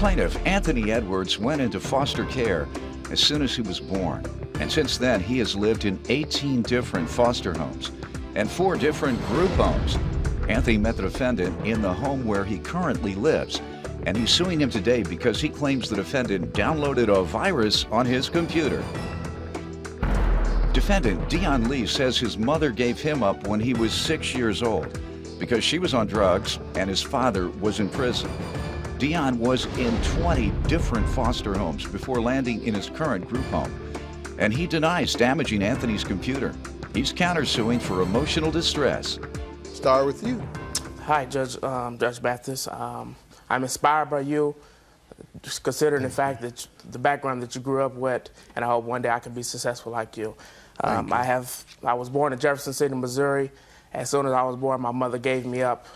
Plaintiff Anthony Edwards went into foster care as soon as he was born, and since then he has lived in 18 different foster homes and 4 different group homes. Anthony met the defendant in the home where he currently lives, and he's suing him today because he claims the defendant downloaded a virus on his computer. Defendant Dion Lee says his mother gave him up when he was 6 years old because she was on drugs and his father was in prison. Dion was in 20 different foster homes before landing in his current group home, and he denies damaging Anthony's computer. He's countersuing for emotional distress. Start with you. Hi, Judge Mathis. I'm inspired by you, just considering the fact that the background that you grew up with, and I hope one day I can be successful like you. I was born in Jefferson City, Missouri. As soon as I was born, my mother gave me up.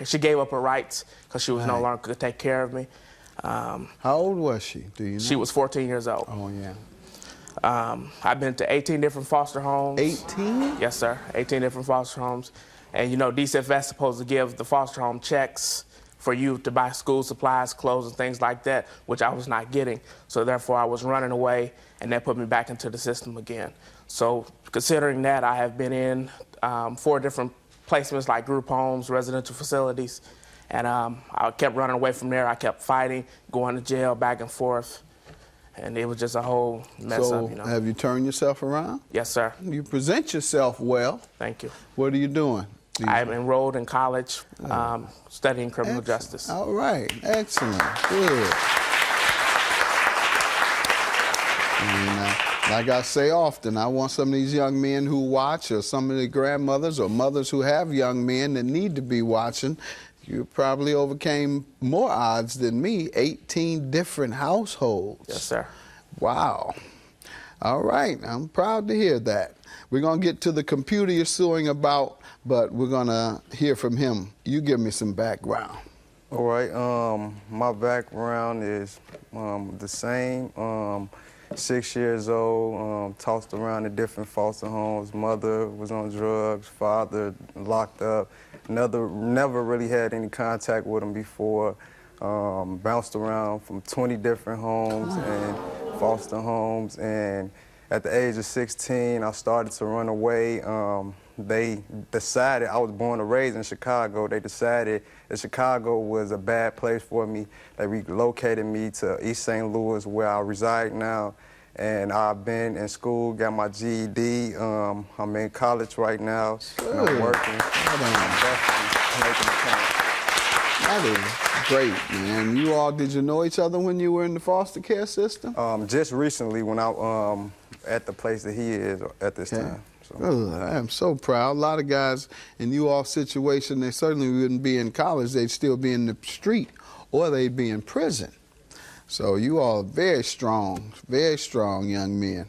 She gave up her rights because she was no longer could take care of me. How old was she? Do you know? She was 14 years old. Oh, yeah. I've been to 18 different foster homes. 18? Yes, sir. 18 different foster homes. And, you know, DCFS is supposed to give the foster home checks for you to buy school supplies, clothes, and things like that, which I was not getting. So, therefore, I was running away, and that put me back into the system again. So, considering that, I have been in 4 different placements like group homes, residential facilities, and I kept running away from there. I kept fighting, going to jail, back and forth, and it was just a whole mess up, you know. Have you turned yourself around? Yes, sir. You present yourself well. Thank you. What are you doing? I'm enrolled in college, studying criminal justice. All right, excellent, good. And, like I say often, I want some of these young men who watch, or some of the grandmothers or mothers who have young men that need to be watching. You probably overcame more odds than me, 18 different households. Yes, sir. Wow. All right, I'm proud to hear that. We're going to get to the computer you're suing about, but we're going to hear from him. You give me some background. All right, my background is the same. 6 years old, tossed around in different foster homes. Mother was on drugs, father locked up. Never really had any contact with him before. Bounced around from 20 different homes and foster homes. And at the age of 16, I started to run away. They decided, I was born and raised in Chicago, they decided that Chicago was a bad place for me. They relocated me to East St. Louis, where I reside now. And I've been in school, got my GED. I'm in college right now, and I'm working. I'm definitely making a change. That is great, man. You all, did you know each other when you were in the foster care system? Just recently, when I at the place that he is at this time. So. I am so proud. A lot of guys in you all situation, they certainly wouldn't be in college. They'd still be in the street, or they'd be in prison. So you all are very strong young men.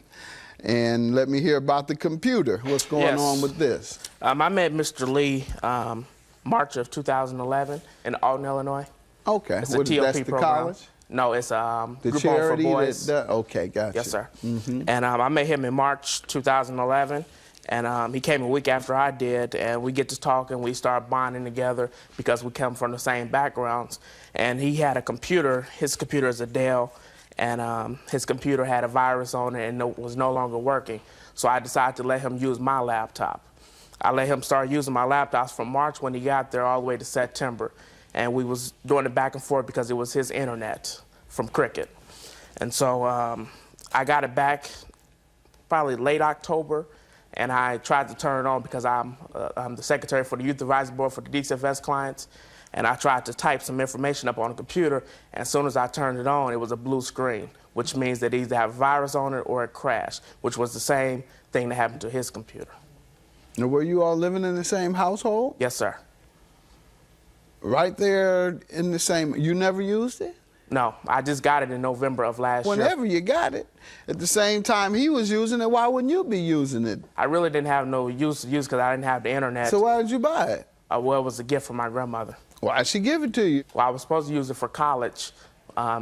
And let me hear about the computer. What's going on with this? I met Mr. Lee March of 2011 in Alton, Illinois. Okay. It's a TOP that's the program. college? No, it's the group charity home for boys. Okay, gotcha. Yes, sir. And I met him in March 2011. And he came a week after I did, and we get to talking. We start bonding together because we come from the same backgrounds. And he had a computer. His computer is a Dell, and his computer had a virus on it and was no longer working. So I decided to let him use my laptop. I let him start using my laptops from March when he got there all the way to September. And we was doing it back and forth because it was his internet from Cricket. And so I got it back probably late October. And I tried to turn it on because I'm the secretary for the Youth Advisory Board for the DCFS clients. And I tried to type some information up on the computer. And as soon as I turned it on, it was a blue screen, which means that it either have a virus on it or it crashed, which was the same thing that happened to his computer. Now, were you all living in the same household? Yes, sir. Right there in the same, you never used it? No, I just got it in November of last year. Whenever you got it, at the same time he was using it, why wouldn't you be using it? I really didn't have no use because I didn't have the internet. So why did you buy it? Well, it was a gift from my grandmother. Why'd she give it to you? Well, I was supposed to use it for college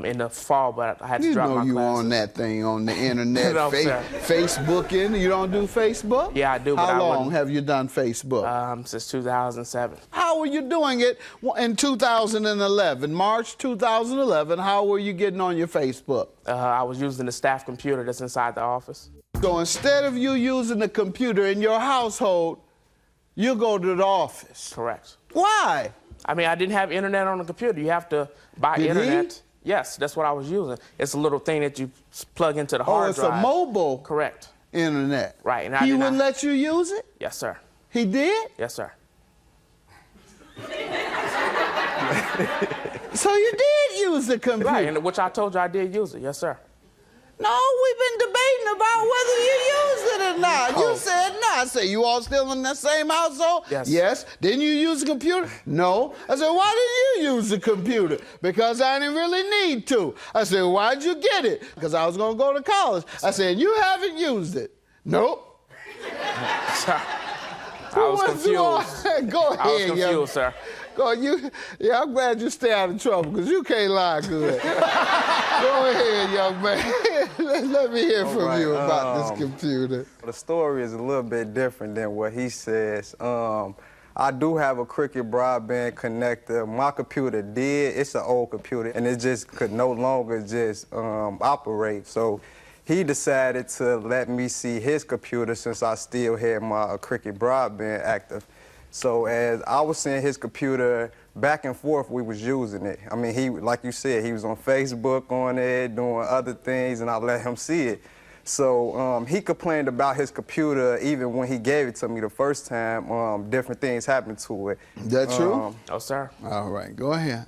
in the fall, but I had to drop my classes. You on that thing on the internet, No, sir. Facebooking. You don't do Facebook? Yeah, I do. But How long have you done Facebook? Since 2007. How were you doing it in 2011, March 2011? How were you getting on your Facebook? I was using the staff computer that's inside the office. So instead of you using the computer in your household, you go to the office. Correct. Why? I mean, I didn't have internet on the computer. You have to buy internet. Yes, that's what I was using. It's a little thing that you plug into the hard drive. Oh, it's a mobile Correct. internet. Right. And He wouldn't let you use it? Yes, sir. He did? Yes, sir. So you did use the computer? Right, and which I told you I did use it. Yes, sir. No, we've been debating about whether you used it or not. You said no. I said, you all still in that same household? Yes. Yes. Didn't you use the computer? No. I said, why didn't you use the computer? Because I didn't really need to. I said, why'd you get it? Because I was going to go to college. I said, you haven't used it? Nope. I was confused. Go ahead, I was confused, sir. I'm glad you stay out of trouble, because you can't lie good. Go ahead, young man. Let me hear from you about this computer. The story is a little bit different than what he says. I do have a Cricket broadband connector. My computer did. It's an old computer, and it just could no longer just operate. So he decided to let me see his computer since I still had my Cricket broadband active. So as I was seeing his computer back and forth, we was using it. I mean, he, like you said, he was on Facebook on it, doing other things, and I let him see it. So he complained about his computer even when he gave it to me the first time. Different things happened to it. That true? No, sir. All right, go ahead.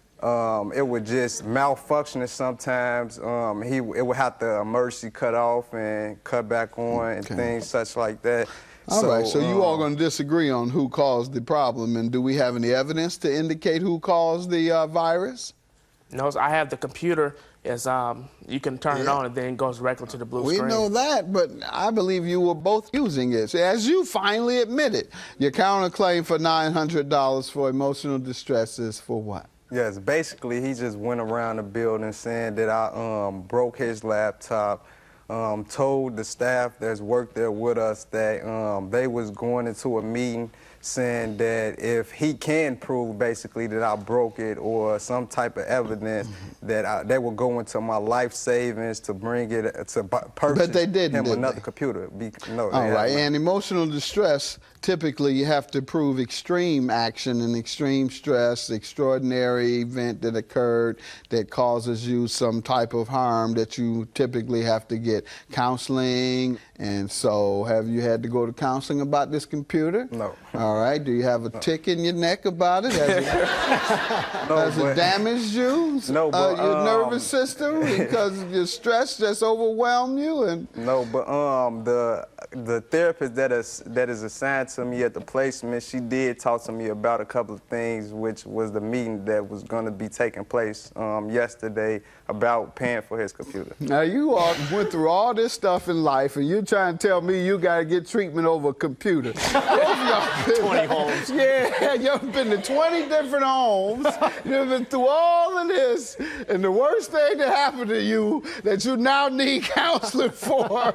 It would just malfunctioning sometimes. It would have the emergency cut off and cut back on and things such like that. All right, so you all going to disagree on who caused the problem, and do we have any evidence to indicate who caused the virus? No, I have the computer. It's, you can turn it on and then it goes directly to the blue screen. We know that, but I believe you were both using it. As you finally admitted, your counterclaim for $900 for emotional distress is for what? Yes, basically he just went around the building saying that I broke his laptop, told the staff that's worked there with us that they was going into a meeting saying that if he can prove basically that I broke it or some type of evidence that they will go into my life savings to bring it to purchase him another computer. No, all right, and emotional distress, typically you have to prove extreme action and extreme stress, extraordinary event that occurred that causes you some type of harm that you typically have to get counseling. And so have you had to go to counseling about this computer? No. All right, do you have a tick in your neck about it? Has it damaged you? No, but your nervous system because your stress just overwhelmed you? And no, but the therapist that is assigned to me at the placement, she did talk to me about a couple of things, which was the meeting that was going to be taking place yesterday about paying for his computer. Now you all went through all this stuff in life, and you're trying to tell me you got to get treatment over a computer. 20 homes. Yeah, you've been to 20 different homes. You've been through all of this, and the worst thing that happened to you that you now need counseling for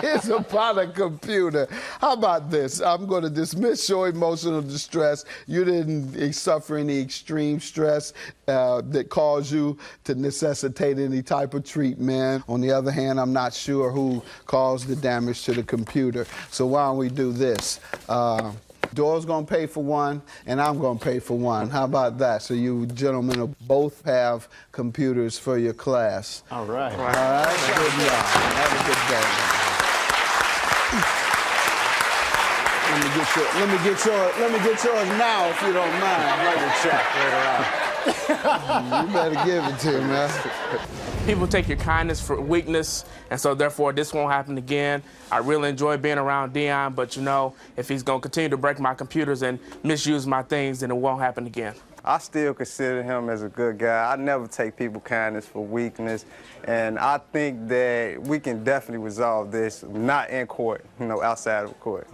is about a computer. How about this? I'm going to dismiss your emotional distress. You didn't suffer any extreme stress that caused you to necessitate any type of treatment. On the other hand, I'm not sure who caused the damage to the computer. So why don't we do this? Dora's going to pay for one, and I'm going to pay for one. How about that? So you gentlemen will both have computers for your class. All right. All right? Good job. Have a good day. Let me get yours now, if you don't mind. Write a check later on. You better give it to him, man. People take your kindness for weakness, and so therefore this won't happen again. I really enjoy being around Dion, but you know, if he's going to continue to break my computers and misuse my things, then it won't happen again. I still consider him as a good guy. I never take people's kindness for weakness, and I think that we can definitely resolve this, not in court, you know, outside of court.